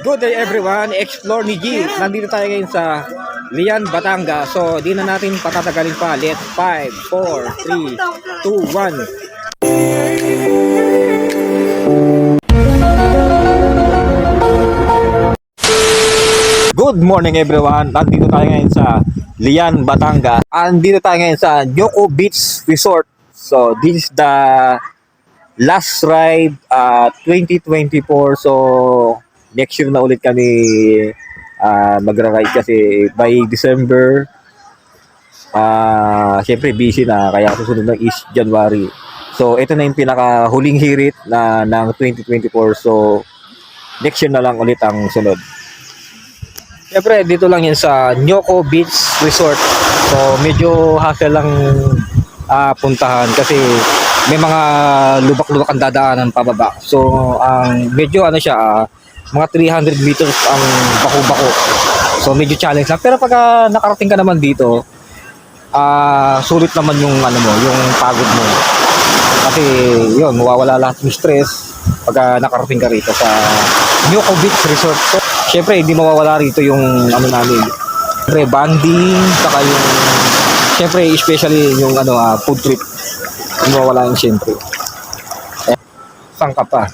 Good day everyone, Explore ni G. Nandito tayo ngayon sa Lian, Batangas. So, di na natin patatagalin pa. Let's 5, 4, 3, 2, 1. Good morning everyone. Nandito tayo ngayon sa Lian, Batangas. Nandito tayo ngayon sa Nyoko Beach Resort. So, this is the last ride 2024. So, next year na ulit kami magra-ride kasi by December syempre busy na, kaya susunod ng is January. So ito na yung pinaka huling hirit na ng 2024. So next year na lang ulit ang sunod. Syempre dito lang yan sa Nyoko Beach Resort. So medyo hassle lang puntahan kasi may mga lubak-lubak ang dadaanan pababa. So medyo ano siya, mga 300 meters ang bako-bako. So medyo challenge lang. Pero pag nakarating ka naman dito, sulit naman yung ano mo, yung pagod mo. Kasi yun, mawawala lahat ng stress pag nakarating ka rito sa Nyoko Beach Resort. So, syempre hindi mawawala rito yung ano namin. Syempre banding, saka yung syempre especially yung ano food trip. Hindi mawawala yung syempre. Saan ka pa?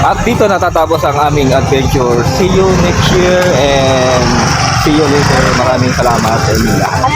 At dito natatapos ang aming adventure. See you next year and see you later. Maraming salamat sa inyo lahat.